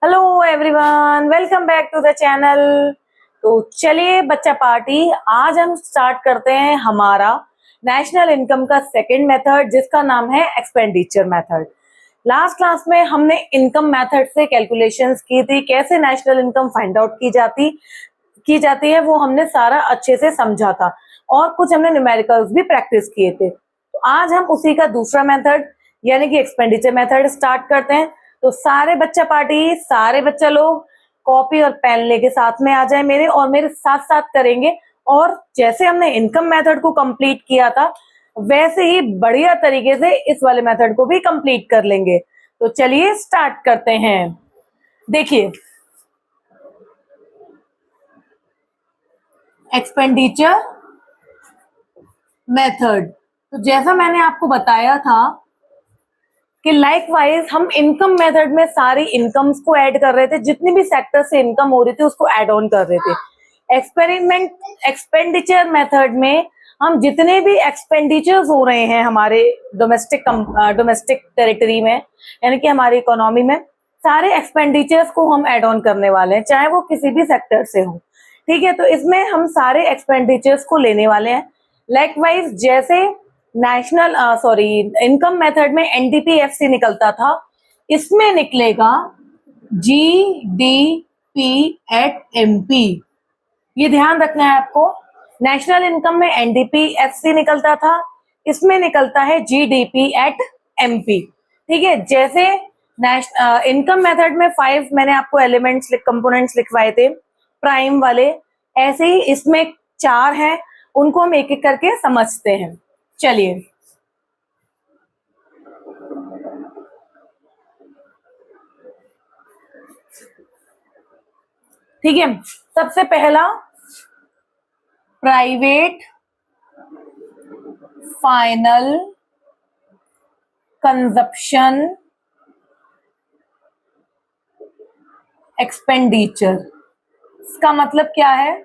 Hello everyone, welcome back to the channel. तो चलिए बच्चा पार्टी, आज हम स्टार्ट करते हैं हमारा नेशनल इनकम का सेकंड मेथड, जिसका नाम है एक्सपेंडिचर मेथड। लास्ट क्लास में हमने इनकम मेथड से कैलकुलेशंस की थी, कैसे नेशनल इनकम फाइंड आउट की जाती है, वो हमने सारा अच्छे से समझा था और कुछ हमने न्यूमेरिकल्स भी प्रैक्टिस किए थे। तो आज हम उसी का दूसरा मेथड यानी कि एक्सपेंडिचर मेथड स्टार्ट करते हैं। तो सारे बच्चा पार्टी, सारे बच्चा लोग कॉपी और पेन लेके साथ में आ जाए मेरे, और मेरे साथ साथ करेंगे। और जैसे हमने इनकम मेथड को कंप्लीट किया था, वैसे ही बढ़िया तरीके से इस वाले मेथड को भी कंप्लीट कर लेंगे। तो चलिए स्टार्ट करते हैं। देखिए, एक्सपेंडिचर मेथड, तो जैसा मैंने आपको बताया था कि लाइकवाइज हम इनकम मेथड में सारी इनकम्स को ऐड कर रहे थे, जितनी भी सेक्टर से इनकम हो रही थी उसको ऐड ऑन कर रहे थे। एक्सपेंडिचर मेथड में हम जितने भी एक्सपेंडिचर्स हो रहे हैं हमारे डोमेस्टिक टेरिटरी में, यानी कि हमारी इकोनॉमी में, सारे एक्सपेंडिचर्स को हम ऐड ऑन करने वाले हैं, चाहे वो किसी भी सेक्टर से हो। ठीक है, तो इसमें हम सारे एक्सपेंडिचर्स को लेने वाले हैं। लाइकवाइज जैसे इनकम मेथड में एनडीपीएफसी निकलता था, इसमें निकलेगा जीडीपी एट एमपी। ये ध्यान रखना है आपको। नेशनल इनकम में एनडीपीएफसी निकलता था, इसमें निकलता है जीडीपी एट एमपी। ठीक है, जैसे इनकम मेथड में 5 मैंने आपको एलिमेंट्स कंपोनेंट्स लिखवाए थे प्राइम वाले, ऐसे ही इसमें 4 हैं, उनको हम एक एक करके समझते हैं। चलिए, ठीक है। सबसे पहला प्राइवेट फाइनल कंजप्शन एक्सपेंडिचर। इसका मतलब क्या है?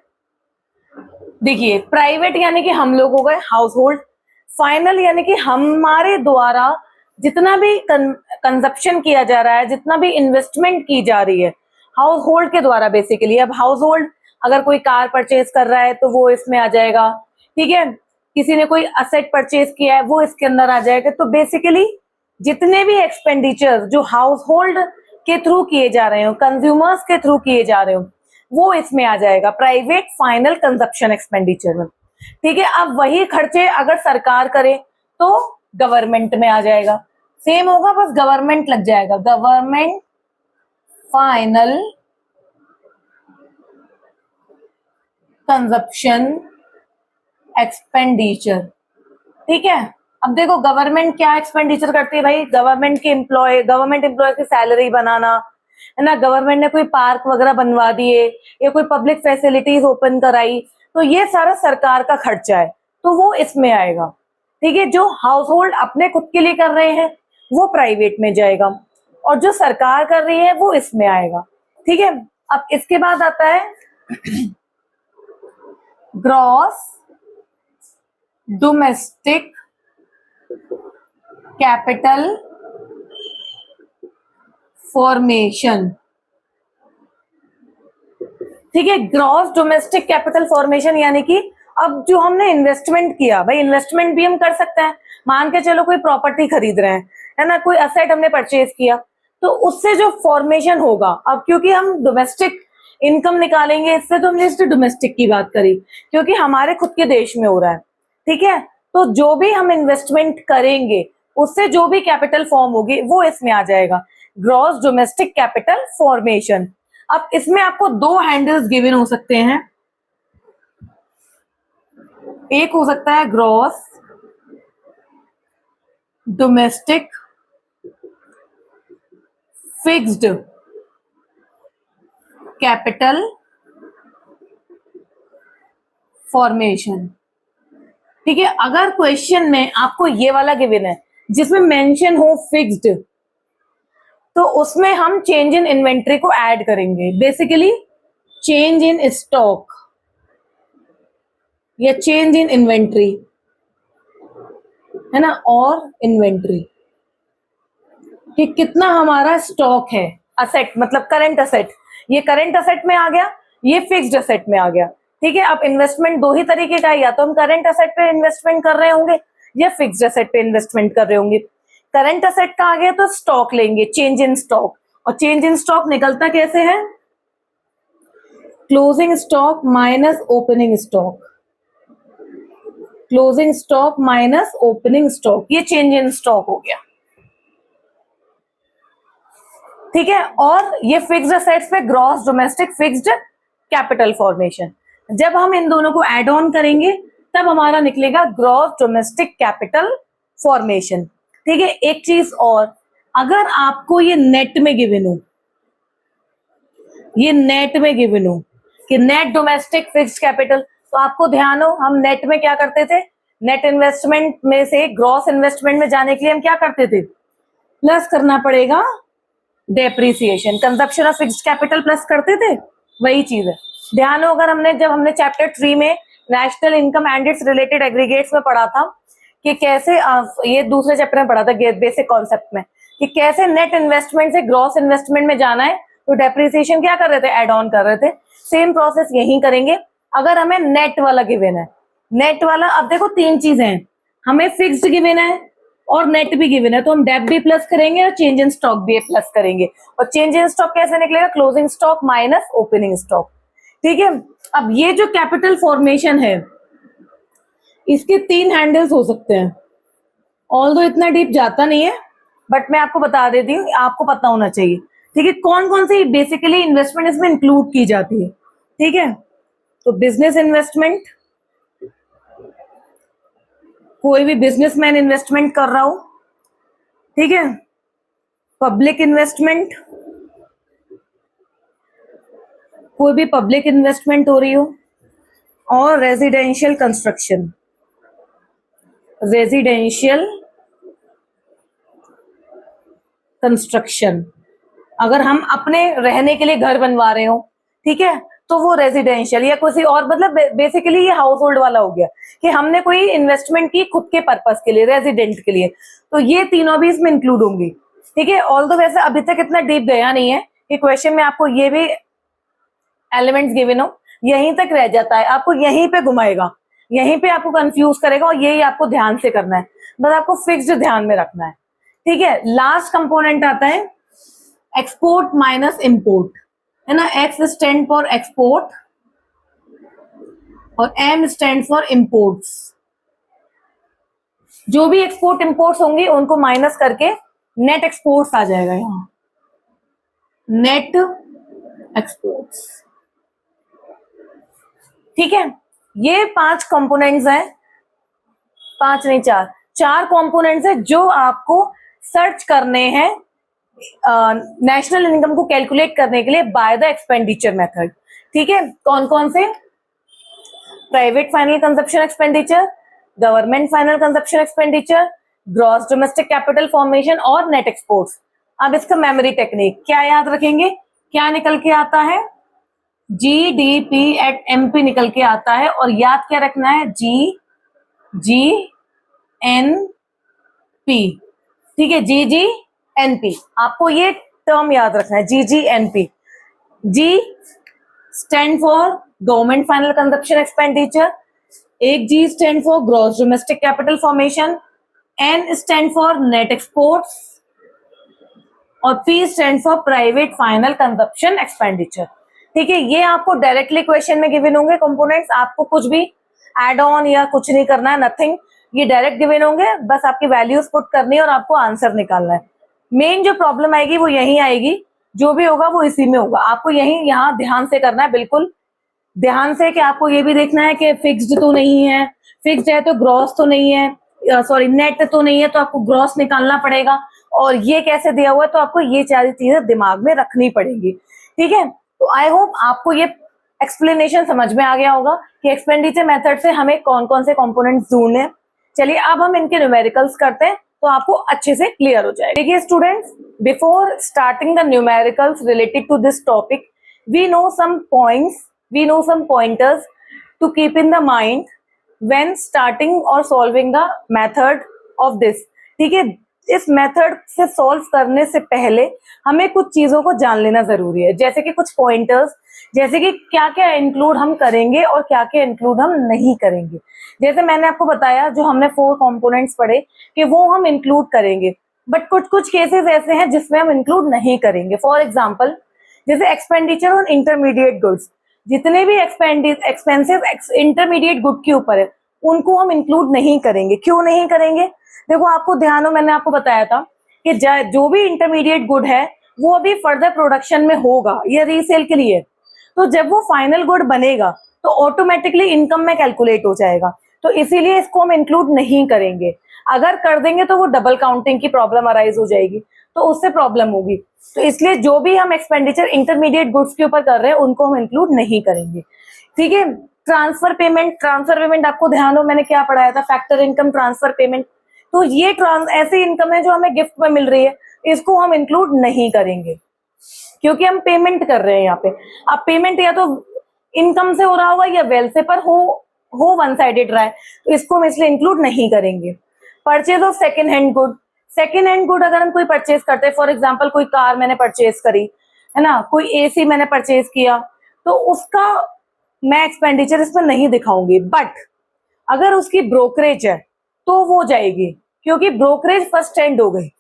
देखिए, प्राइवेट यानी कि हम लोग हो गए हाउस होल्ड, फाइनल यानी कि हमारे द्वारा जितना भी कंजप्शन किया जा रहा है, जितना भी इन्वेस्टमेंट की जा रही है हाउस होल्ड के द्वारा बेसिकली। अब हाउस होल्ड अगर कोई कार परचेज कर रहा है तो वो इसमें आ जाएगा। ठीक है, किसी ने कोई असेट परचेज किया है वो इसके अंदर आ जाएगा। तो बेसिकली जितने भी एक्सपेंडिचर जो हाउस होल्ड के थ्रू किए जा रहे हो, कंज्यूमर्स के थ्रू किए जा रहे हो, वो इसमें आ जाएगा प्राइवेट फाइनल कंजप्शन एक्सपेंडिचर में। ठीक है, अब वही खर्चे अगर सरकार करे तो गवर्नमेंट में आ जाएगा। सेम होगा, बस गवर्नमेंट लग जाएगा, गवर्नमेंट फाइनल कंजप्शन एक्सपेंडिचर। ठीक है, अब देखो गवर्नमेंट क्या एक्सपेंडिचर करती है भाई। गवर्नमेंट एम्प्लॉय की सैलरी बनाना है ना, गवर्नमेंट ने कोई पार्क वगैरह बनवा दिए या कोई पब्लिक फैसिलिटीज ओपन कराई, तो ये सारा सरकार का खर्चा है, तो वो इसमें आएगा। ठीक है, जो हाउस होल्ड अपने खुद के लिए कर रहे हैं वो प्राइवेट में जाएगा, और जो सरकार कर रही है वो इसमें आएगा। ठीक है, अब इसके बाद आता है ग्रॉस डोमेस्टिक कैपिटल फॉर्मेशन। ठीक है, ग्रॉस डोमेस्टिक कैपिटल फॉर्मेशन यानी कि अब जो हमने इन्वेस्टमेंट किया, भाई इन्वेस्टमेंट भी हम कर सकते हैं। मान के चलो कोई प्रॉपर्टी खरीद रहे हैं, है ना, कोई असेट हमने परचेज किया, तो उससे जो फॉर्मेशन होगा, अब क्योंकि हम डोमेस्टिक इनकम निकालेंगे इससे, तो हमने इससे डोमेस्टिक की बात करी क्योंकि हमारे खुद के देश में हो रहा है। ठीक है, तो जो भी हम इन्वेस्टमेंट करेंगे उससे जो भी कैपिटल फॉर्म होगी वो इसमें आ जाएगा, ग्रॉस डोमेस्टिक कैपिटल फॉर्मेशन। अब इसमें आपको 2 हैंडल्स गिवन हो सकते हैं। एक हो सकता है gross domestic fixed capital formation. ठीक है, अगर क्वेश्चन में आपको ये वाला गिवन है जिसमें मेंशन हो फिक्स्ड, तो उसमें हम चेंज इन इन्वेंट्री को ऐड करेंगे, बेसिकली चेंज इन स्टॉक या चेंज इन इन्वेंट्री, है ना, और इन्वेंट्री कि कितना हमारा स्टॉक है। असेट मतलब करंट असेट, ये करंट असेट में आ गया, ये फिक्स्ड असेट में आ गया। ठीक है, अब इन्वेस्टमेंट दो ही तरीके का है, या तो हम करंट असेट पे इन्वेस्टमेंट कर रहे होंगे या फिक्स्ड असेट पे इन्वेस्टमेंट कर रहे होंगे। करंट असेट का आ गया तो स्टॉक लेंगे, चेंज इन स्टॉक, और चेंज इन स्टॉक निकलता कैसे है, closing stock minus opening stock, closing stock minus opening stock, ये चेंज इन स्टॉक हो गया। ठीक है, और ये फिक्स्ड असेट्स पे gross domestic fixed capital formation, जब हम इन दोनों को ऐड ऑन करेंगे तब हमारा निकलेगा ग्रॉस डोमेस्टिक कैपिटल फॉर्मेशन। ठीक है, एक चीज और, अगर आपको ये नेट में गिवन हो, ये नेट में गिवन हो कि नेट डोमेस्टिक फिक्स्ड कैपिटल, तो आपको ध्यान हो हम नेट में क्या करते थे, नेट इन्वेस्टमेंट में से ग्रॉस इन्वेस्टमेंट में जाने के लिए हम क्या करते थे, प्लस करना पड़ेगा depreciation, consumption of fixed capital plus करते थे, वही चीज है। ध्यान हो अगर जब हमने चैप्टर 3 में national income and it's related aggregates में पढ़ा था कि कैसे, ये दूसरे चैप्टर में पढ़ा था बेसिक कॉन्सेप्ट में, कि कैसे नेट इन्वेस्टमेंट से ग्रॉस इन्वेस्टमेंट में जाना है, तो डेप्रिसिएशन क्या कर रहे थे, ऐड ऑन कर रहे थे। सेम प्रोसेस यही करेंगे। अगर हमें नेट वाला गिवन है, नेट वाला, अब देखो तीन चीजें हैं, हमें फिक्स्ड गिवन है और नेट भी गिवन है, तो हम डेप भी प्लस करेंगे और चेंज इन स्टॉक भी प्लस करेंगे। और चेंज इन स्टॉक कैसे निकलेगा, closing stock minus opening stock. ठीक है, अब ये जो कैपिटल फॉर्मेशन है इसके तीन हैंडल्स हो सकते हैं, ऑल्दो इतना डीप जाता नहीं है बट मैं आपको बता देती हूँ, आपको पता होना चाहिए। ठीक है, कौन कौन सी बेसिकली इन्वेस्टमेंट इसमें इंक्लूड की जाती है। ठीक है, तो बिजनेस इन्वेस्टमेंट, कोई भी बिजनेसमैन इन्वेस्टमेंट कर रहा हो। ठीक है, पब्लिक इन्वेस्टमेंट, कोई भी पब्लिक इन्वेस्टमेंट हो रही हो, और रेजिडेंशियल कंस्ट्रक्शन, रेजिडेंशियल कंस्ट्रक्शन, अगर हम अपने रहने के लिए घर बनवा रहे हो, ठीक है, तो वो रेजिडेंशियल या किसी और, मतलब बेसिकली ये हाउस होल्ड वाला हो गया कि हमने कोई इन्वेस्टमेंट की खुद के पर्पस के लिए, रेजिडेंट के लिए, तो ये तीनों भी इसमें इंक्लूड होंगी। ठीक है, ऑल्दो वैसे अभी तक इतना डीप गया नहीं है कि क्वेश्चन में आपको ये भी एलिमेंट्स गिवन हो, यहीं तक रह जाता है, आपको यहीं पे घुमाएगा, यहीं पे आपको कंफ्यूज करेगा, और यही आपको ध्यान से करना है, बस आपको फिक्स्ड ध्यान में रखना है। ठीक है, लास्ट कंपोनेंट आता है एक्सपोर्ट माइनस इंपोर्ट, है ना, एक्स स्टैंड फॉर एक्सपोर्ट और एम स्टैंड फॉर इंपोर्ट्स। जो भी एक्सपोर्ट इंपोर्ट्स होंगी उनको माइनस करके नेट एक्सपोर्ट्स आ जाएगा, यहाँ नेट एक्सपोर्ट्स। ठीक है, ये 5 कंपोनेंट्स हैं, 5 नहीं 4, 4 कंपोनेंट्स है जो आपको सर्च करने हैं नेशनल इनकम को कैलकुलेट करने के लिए बाय द एक्सपेंडिचर मेथड। ठीक है, कौन कौन से, private final consumption expenditure, government final consumption expenditure, gross domestic capital formation और नेट एक्सपोर्ट्स। अब इसका मेमोरी टेक्निक क्या याद रखेंगे, क्या निकल के आता है, GDP एट MP निकल के आता है, और याद क्या रखना है, GGNP। ठीक है, GGNP, आपको ये टर्म याद रखना है, GGNP। G stand for government final consumption expenditure, एक G stand for gross domestic capital formation, N stand for net exports, और P stand for private final consumption expenditure. ठीक है, ये आपको डायरेक्टली क्वेश्चन में गिवन होंगे कंपोनेंट्स, आपको कुछ भी एड ऑन या कुछ नहीं करना है, नथिंग, ये डायरेक्ट गिवन होंगे, बस आपकी वैल्यूज पुट करनी है और आपको आंसर निकालना है। मेन जो प्रॉब्लम आएगी वो यही आएगी, जो भी होगा वो इसी में होगा, आपको यही यहाँ ध्यान से करना है, बिल्कुल ध्यान से, कि आपको ये भी देखना है कि फिक्स्ड तो नहीं है, फिक्स्ड है तो ग्रॉस तो नहीं है, सॉरी नेट तो नहीं है, तो आपको ग्रॉस निकालना पड़ेगा, और ये कैसे दिया हुआ है, तो आपको ये सारी चीजें दिमाग में रखनी पड़ेगी। ठीक है, तो आई होप आपको ये एक्सप्लेनेशन समझ में आ गया होगा कि एक्सपेंडिचर मेथड से हमें कौन कौन से कंपोनेंट्स ढूंढने हैं। चलिए अब हम इनके न्यूमेरिकल्स करते हैं तो आपको अच्छे से क्लियर हो जाएगा। देखिए students, before starting the numericals related to this topic, we know some pointers to keep in the mind when starting और solving the method of this. ठीक है, इस मेथड से सॉल्व करने से पहले हमें कुछ चीजों को जान लेना जरूरी है, जैसे कि कुछ पॉइंटर्स, जैसे कि क्या क्या इंक्लूड हम करेंगे और क्या क्या इंक्लूड हम नहीं करेंगे। जैसे मैंने आपको बताया जो हमने 4 कंपोनेंट्स पढ़े कि वो हम इंक्लूड करेंगे, बट कुछ कुछ केसेस ऐसे हैं जिसमें हम इंक्लूड नहीं करेंगे। फॉर एग्जाम्पल जैसे एक्सपेंडिचर ऑन इंटरमीडिएट गुड्स, जितने भी एक्सपेंसेस इंटरमीडिएट गुड के ऊपर है उनको हम इंक्लूड नहीं करेंगे। क्यों नहीं करेंगे? देखो आपको ध्यान हो, मैंने आपको बताया था कि जो भी इंटरमीडिएट गुड है वो अभी फर्दर प्रोडक्शन में होगा, ये रीसेल के लिए, तो जब वो फाइनल गुड बनेगा तो ऑटोमेटिकली इनकम में कैलकुलेट हो जाएगा, तो इसीलिए इसको हम इंक्लूड नहीं करेंगे। अगर कर देंगे तो वो डबल काउंटिंग की प्रॉब्लम अराइज हो जाएगी, तो उससे प्रॉब्लम होगी। तो इसलिए जो भी हम एक्सपेंडिचर इंटरमीडिएट गुड्स के ऊपर कर रहे हैं उनको हम इंक्लूड नहीं करेंगे। ठीक है। ट्रांसफर पेमेंट आपको ध्यान हो, मैंने क्या पढ़ाया था, फैक्टर इनकम, ट्रांसफर पेमेंट, तो ये ऐसी इनकम है जो हमें गिफ्ट में मिल रही है, इसको हम इंक्लूड नहीं करेंगे क्योंकि हम पेमेंट कर रहे हैं यहाँ पे। अब पेमेंट या तो इनकम से हो रहा होगा या वेल्थ से, पर हो वन साइडेड रहा है, तो इसको हम इसलिए इंक्लूड नहीं करेंगे। Purchase of second hand good, second hand good अगर हम कोई परचेज करते हैं, फॉर एग्जाम्पल कोई कार मैंने परचेज करी है ना, कोई एसी मैंने परचेज किया, तो उसका मैं एक्सपेंडिचर इसमें नहीं दिखाऊंगी, बट अगर उसकी ब्रोकरेज है तो वो जाएगी, क्योंकि ब्रोकरेज फर्स्ट हैंड हो गई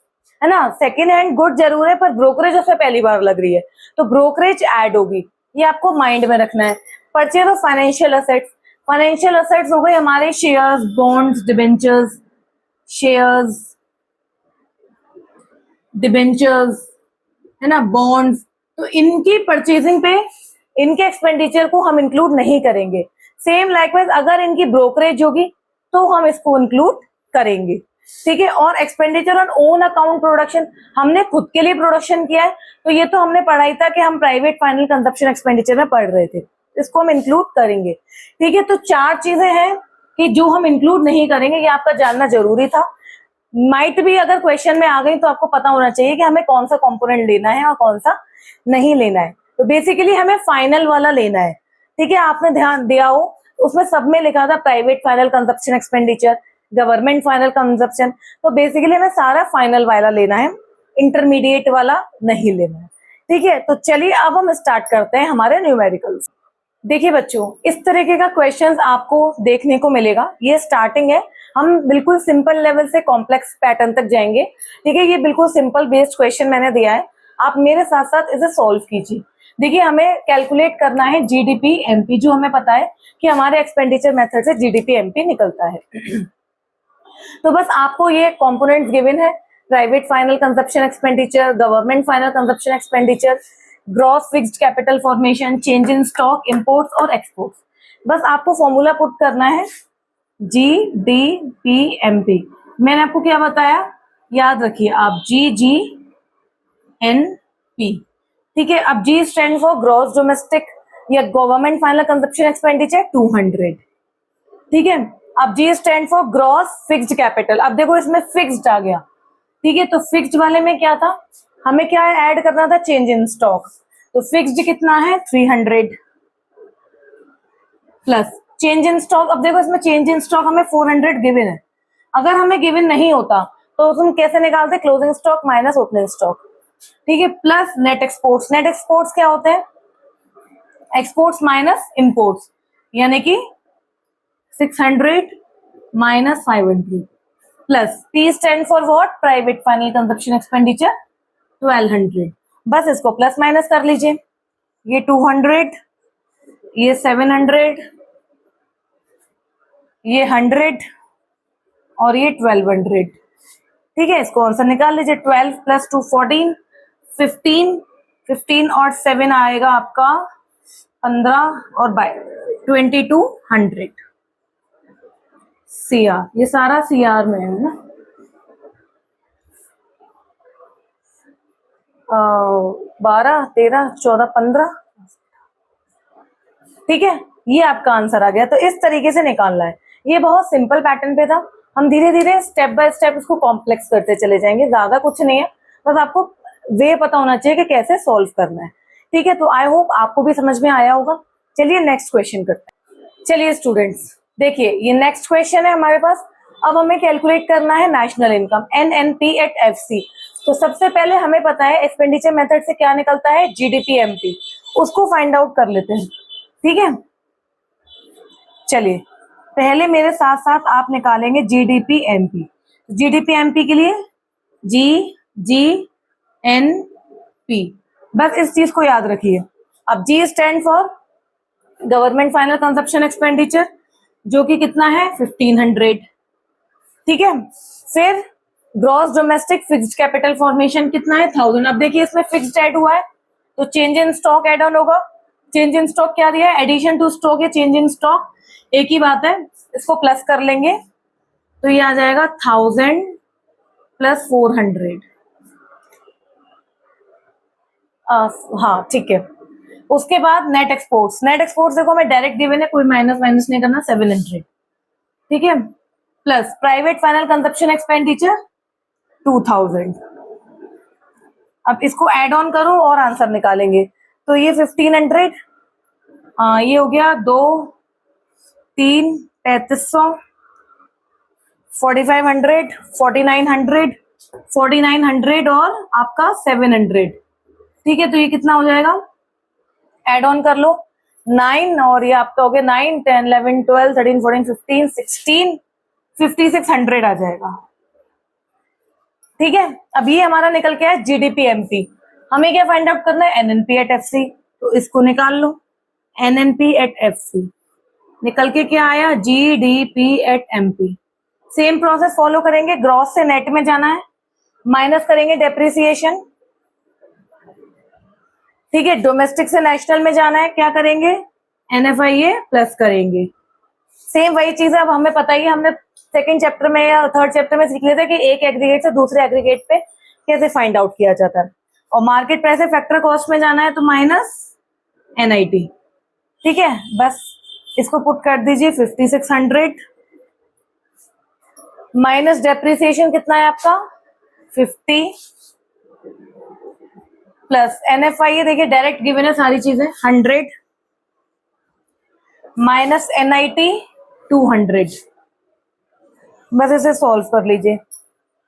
है ना। सेकेंड हैंड गुड जरूर है पर ब्रोकरेज उसमें पहली बार लग रही है, तो ब्रोकरेज ऐड होगी, ये आपको माइंड में रखना है। Purchase of financial assets, financial assets हो गए हमारे shares, bonds, debentures, shares, debentures है ना, बॉन्ड्स, तो इनकी परचेजिंग पे इनके एक्सपेंडिचर को हम इंक्लूड नहीं करेंगे। सेम लाइकवाइज अगर इनकी ब्रोकरेज होगी तो हम इसको इंक्लूड करेंगे। ठीक है। और expenditure on own account production, हमने खुद के लिए प्रोडक्शन किया है, तो ये तो हमने पढ़ा ही था कि हम प्राइवेट फाइनल कंजप्शन एक्सपेंडिचर में पढ़ रहे थे, इसको हम इंक्लूड करेंगे। ठीक है। तो 4 चीजें हैं कि जो हम इंक्लूड नहीं करेंगे, ये आपका जानना जरूरी था। माइट भी अगर क्वेश्चन में आ गई तो आपको पता होना चाहिए कि हमें कौन सा कंपोनेंट लेना है और कौन सा नहीं लेना है। तो बेसिकली हमें फाइनल वाला लेना है। ठीक है। आपने ध्यान दिया हो उसमें सब में लिखा था private final consumption expenditure, government final consumption, तो बेसिकली हमें सारा फाइनल वाला लेना है, इंटरमीडिएट वाला नहीं लेना है। ठीक है। तो चलिए अब हम स्टार्ट करते हैं हमारे न्यूमेरिकल्स। देखिए बच्चों, इस तरीके का क्वेश्चंस आपको देखने को मिलेगा, ये स्टार्टिंग है, हम बिल्कुल सिंपल लेवल से कॉम्प्लेक्स पैटर्न तक जाएंगे। ठीक है। ये बिल्कुल सिंपल बेस्ड क्वेश्चन मैंने दिया है, आप मेरे साथ साथ इसे सॉल्व कीजिए। देखिए हमें कैलकुलेट करना है जीडीपी एमपी, जो हमें पता है कि हमारे एक्सपेंडिचर मेथड से जीडीपी एमपी निकलता है। तो बस आपको ये कंपोनेंट्स गिवन है, private final consumption expenditure, government final consumption expenditure, gross fixed capital formation, change in stock, imports और एक्सपोर्ट्स। बस आपको फॉर्मूला पुट करना है GDPMP। मैंने आपको क्या बताया, याद रखिए आप, GGNP। ठीक है। अब G stand for gross domestic या गवर्नमेंट फाइनल कंजप्शन एक्सपेंडिचर 200। ठीक है। अब G stand for gross fixed capital, अब देखो इसमें फिक्स्ड आ गया। ठीक है। तो फिक्स्ड वाले में क्या था, हमें क्या ऐड करना था, चेंज इन स्टॉक, तो फिक्स्ड कितना है 300 प्लस चेंज इन स्टॉक। अब देखो इसमें चेंज इन स्टॉक हमें 400 गिवन है, अगर हमें गिवन नहीं होता तो तुम कैसे निकालते, closing stock minus opening stock. ठीक है। Plus net exports, net exports क्या होते हैं, एक्सपोर्ट्स माइनस इंपोर्ट्स, यानी कि 600 minus 500 plus P stand for what, private final consumption expenditure 1200। बस इसको प्लस माइनस कर लीजिए, ये 200, ये 700, ये 100 और ये 1200। ठीक है। इसको आंसर निकाल लीजिए, 12 प्लस 2 14, 15 और 7 आएगा आपका 15 और बाय 2200 CR, ये सारा CR में है ना। 12 13 14 15। ठीक है। ये आपका आंसर आ गया। तो इस तरीके से निकालना है, ये बहुत सिंपल पैटर्न पे था, हम धीरे धीरे स्टेप बाय स्टेप इसको कॉम्प्लेक्स करते चले जाएंगे, ज्यादा कुछ नहीं है, बस आपको वे पता होना चाहिए कि कैसे सॉल्व करना है। ठीक है। तो आई होप आपको भी समझ में आया होगा। चलिए नेक्स्ट क्वेश्चन करते हैं। चलिए स्टूडेंट्स देखिए, ये नेक्स्ट क्वेश्चन है हमारे पास, अब हमें कैलकुलेट करना है national income NNP at FC। तो सबसे पहले हमें पता है एक्सपेंडिचर मेथड से क्या निकलता है, GDP MP, उसको फाइंड आउट कर लेते हैं। ठीक है, चलिए पहले मेरे साथ साथ आप निकालेंगे GDP MP। GDP MP के लिए GNP, बस इस चीज को याद रखिए। अब G stand for government final consumption expenditure, जो कि कितना है 1500। ठीक है, फिर gross domestic fixed capital formation कितना है 1000। अब देखिए इसमें फिक्स्ड ऐड हुआ है तो change in stock add on होगा। चेंज इन स्टॉक क्या दिया है, एडिशन टू स्टॉक या चेंज इन स्टॉक एक ही बात है, इसको प्लस कर लेंगे तो ये आ जाएगा 1000 प्लस 400। हाँ ठीक है। उसके बाद नेट एक्सपोर्ट्स, नेट एक्सपोर्ट्स देखो हमें डायरेक्ट गिवन है, कोई माइनस माइनस नहीं करना, 700। ठीक है, plus private final consumption expenditure 2000। अब इसको ऐड ऑन करो और आंसर निकालेंगे तो ये 1500, ये हो गया 2 3 3500, 4500, 4900, 4900 और आपका 700। ठीक है, तो ये कितना हो जाएगा, ऐड ऑन कर लो 9 और ये आपका हो गया 9 10 11 12 13 14 15 16 5600 आ जाएगा। ठीक है, अब ये हमारा निकल के है GDP MP। हमें क्या फाइंड आउट करना है, NNP एट FC, तो इसको निकाल लो। NNP एट FC निकल के क्या आया, GDP at MP। Same process follow करेंगे, ग्रॉस से नेट में जाना है, माइनस करेंगे डेप्रिसिएशन। ठीक है, डोमेस्टिक से नेशनल में जाना है, क्या करेंगे, NFIA प्लस करेंगे। सेम वही चीज है, अब हमें पता ही है, हमने सेकंड चैप्टर में या थर्ड चैप्टर में सीख लेते हैं कि एक एग्रीगेट से दूसरे एग्रीगेट पे कैसे फाइंड आउट किया जाता है। और मार्केट प्राइस से फैक्टर कॉस्ट में जाना है तो माइनस NIT। ठीक है, बस इसको पुट कर दीजिए 5600 माइनस डेप्रिसिएशन कितना है आपका 50 प्लस NFIA, देखिए डायरेक्ट गिवन है सारी चीजें 100 माइनस NIT 200। बस इसे सॉल्व कर लीजिए,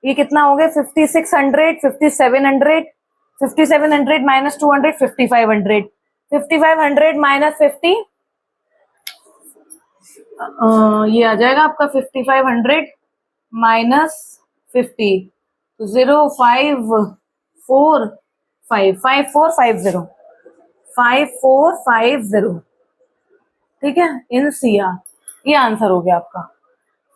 ये कितना हो गया 5600 5700 5700 माइनस 200 5500 5500 माइनस 50, ये आ जाएगा आपका 5500 माइनस 50 तो 5450 5450। ठीक है, इन CR, ये आंसर हो गया आपका।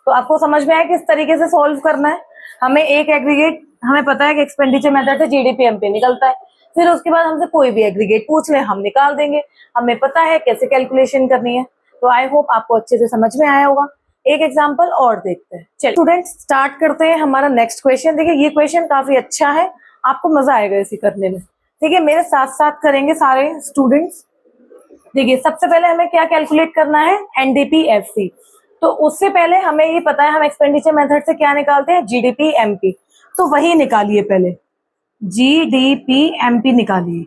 तो आपको समझ में आया किस तरीके से सॉल्व करना है। हमें एक एग्रीगेट, हमें पता है कि एक्सपेंडिचर मेथड से GDP MP निकलता है, फिर उसके बाद हमसे कोई भी एग्रीगेट पूछ ले हम निकाल देंगे, हमें पता है कैसे कैलकुलेशन करनी है। तो आई होप आपको अच्छे से समझ में आया होगा। एक एग्जांपल और देखते हैं। चलिए स्टूडेंट्स स्टार्ट करते हैं हमारा नेक्स्ट क्वेश्चन। देखिए ये क्वेश्चन काफी अच्छा है, आपको मजा आएगा इसे करने में। ठीक है, मेरे साथ साथ करेंगे सारे स्टूडेंट्स। देखिए सबसे पहले हमें क्या कैलकुलेट करना है, NDP FC। तो उससे पहले हमें ये पता है हम एक्सपेंडिचर मेथड से क्या निकालते हैं, GDP MP। तो वही निकालिए पहले, GDP MP निकालिए।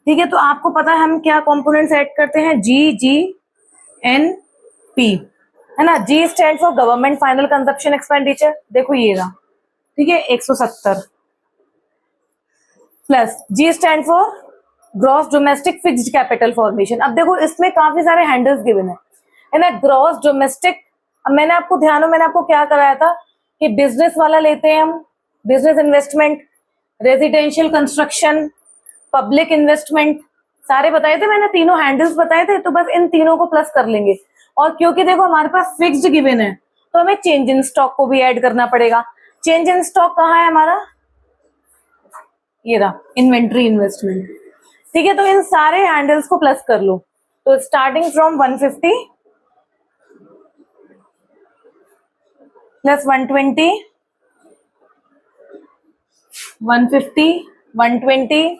ठीक है, तो आपको पता है हम क्या कंपोनेंट्स ऐड करते हैं, GGNP, है ना। G stand for government final consumption expenditure, देखो ये रहा। ठीक है, 170 plus G stand for gross domestic fixed capital formation. अब देखो इसमें काफी सारे हैंडल्स गिवन है ना। ग्रॉस डोमेस्टिक, अब मैंने आपको क्या कराया था कि बिजनेस वाला लेते हैं हम, business investment, residential construction, public investment, सारे बताए थे मैंने, तीनों हैंडल्स बताए थे। तो बस इन तीनों को प्लस कर लेंगे। और क्योंकि देखो हमारे पास फिक्स्ड गिवन है तो हमें चेंज इन स्टॉक को भी ऐड करना पड़ेगा। चेंज इन स्टॉक कहाँ है हमारा, ये रहा, इन्वेंट्री इन्वेस्टमेंट। ठीक है, तो इन सारे हैंडल्स को प्लस कर लो। तो starting from 150 plus 120 150 120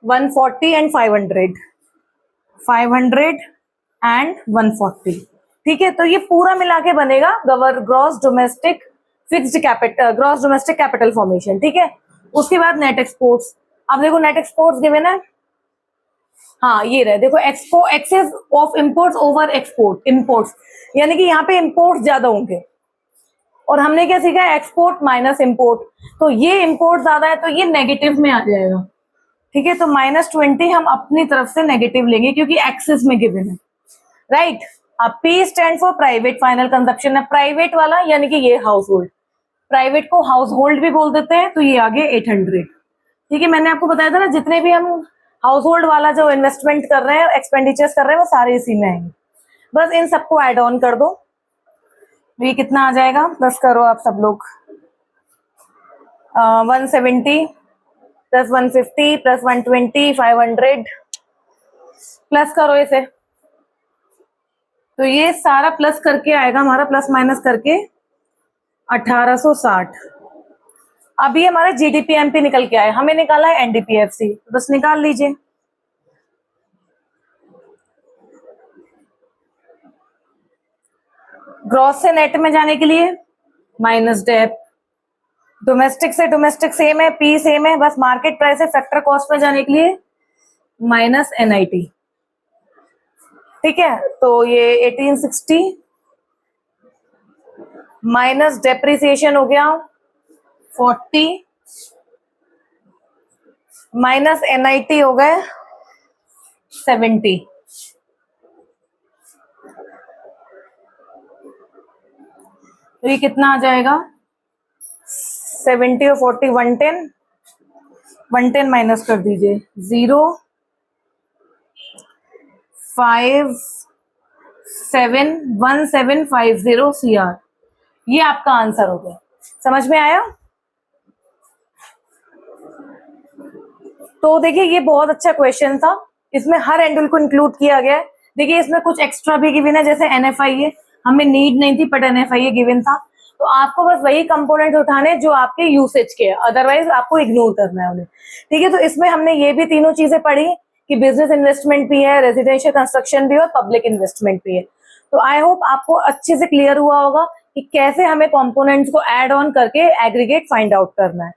140 and 500 and 140। ठीक है, तो ये पूरा मिला के बनेगा ग्रॉस डोमेस्टिक कैपिटल फॉर्मेशन। ठीक है, उसके बाद नेट एक्सपोर्ट्स। अब देखो नेट एक्सपोर्ट्स गिवन है हाँ ये रहे, देखो excess of imports over export, imports यानी कि यहाँ पे इम्पोर्ट ज्यादा होंगे, और हमने क्या सीखा है, एक्सपोर्ट माइनस इम्पोर्ट, तो ये इम्पोर्ट ज्यादा है तो ये नेगेटिव में आ जाएगा, ठीक है। तो -20 हम अपनी तरफ से नेगेटिव लेंगे क्योंकि एक्सेस में गिवन है, राइट। अब P stand for private final consumption है, प्राइवेट वाला यानी कि ये हाउस होल्ड, प्राइवेट को हाउस होल्ड भी बोल देते हैं, तो ये आगे 800, ठीक है। मैंने आपको बताया था ना, जितने भी हम हाउस होल्ड वाला जो इन्वेस्टमेंट कर रहे हैं, एक्सपेंडिचर्स कर रहे हैं, वो सारे इसी में आएंगे, बस इन सबको ऐड ऑन कर दो। ये कितना आ जाएगा, प्लस करो आप सब लोग, 170 प्लस 150 प्लस 120 500, प्लस करो इसे, तो ये सारा प्लस करके आएगा हमारा, प्लस माइनस करके 1860। अभी हमारा GDP-MP निकल के आया, हमें निकाला है NDP-FC, तो बस निकाल लीजिए। ग्रॉस से नेट में जाने के लिए माइनस डेप, डोमेस्टिक से डोमेस्टिक सेम है, P सेम है, बस मार्केट प्राइस से फैक्टर कॉस्ट में जाने के लिए माइनस NIT, ठीक है। तो ये 1860 माइनस डेप्रिसिएशन हो गया 40 माइनस NIT हो गए 70, तो ये कितना आ जाएगा, 70 और 40 110, 110 माइनस कर दीजिए, 0 5 7 1750 CR, ये आपका आंसर हो गया। समझ में आया? तो देखिए ये बहुत अच्छा क्वेश्चन था, इसमें हर एंडल को इंक्लूड किया गया है। देखिए इसमें कुछ एक्स्ट्रा भी गिवन है, जैसे NFIA हमें नीड नहीं थी बट NFIA गिवन था, तो आपको बस वही कंपोनेंट उठाने जो आपके यूसेज के, अदरवाइज आपको इग्नोर करना है उन्हें, ठीक है। तो इसमें हमने ये भी तीनों चीजें पढ़ी कि बिजनेस इन्वेस्टमेंट भी है, रेजिडेंशियल कंस्ट्रक्शन भी है और पब्लिक इन्वेस्टमेंट भी है। तो आई होप आपको अच्छे से क्लियर हुआ होगा कि कैसे हमें कंपोनेंट्स को ऐड ऑन करके एग्रीगेट फाइंड आउट करना है,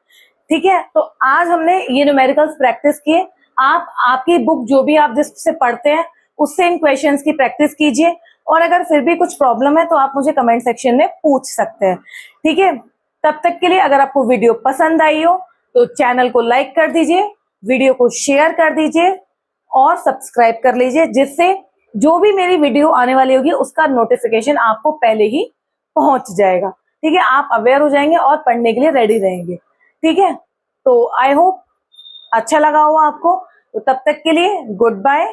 ठीक है। तो आज हमने ये न्यूमेरिकल्स प्रैक्टिस किए, आप आपकी बुक जो भी आप जिससे पढ़ते हैं उससे इन क्वेश्चंस की प्रैक्टिस कीजिए, और अगर फिर भी कुछ प्रॉब्लम है तो आप मुझे कमेंट सेक्शन में पूछ सकते हैं, ठीक है। तब तक के लिए अगर आपको वीडियो पसंद आई हो तो चैनल को लाइक कर दीजिए, वीडियो को शेयर कर दीजिए और सब्सक्राइब कर लीजिए, जिससे जो भी मेरी वीडियो आने वाली होगी उसका नोटिफिकेशन आपको पहले ही पहुंच जाएगा, ठीक है। आप अवेयर हो जाएंगे और पढ़ने के लिए रेडी रहेंगे, ठीक है। तो आई होप अच्छा लगा हो आपको, तो तब तक के लिए गुड बाय,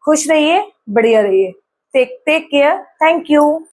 खुश रहिए, बढ़िया रहिए, टेक केयर, थैंक यू।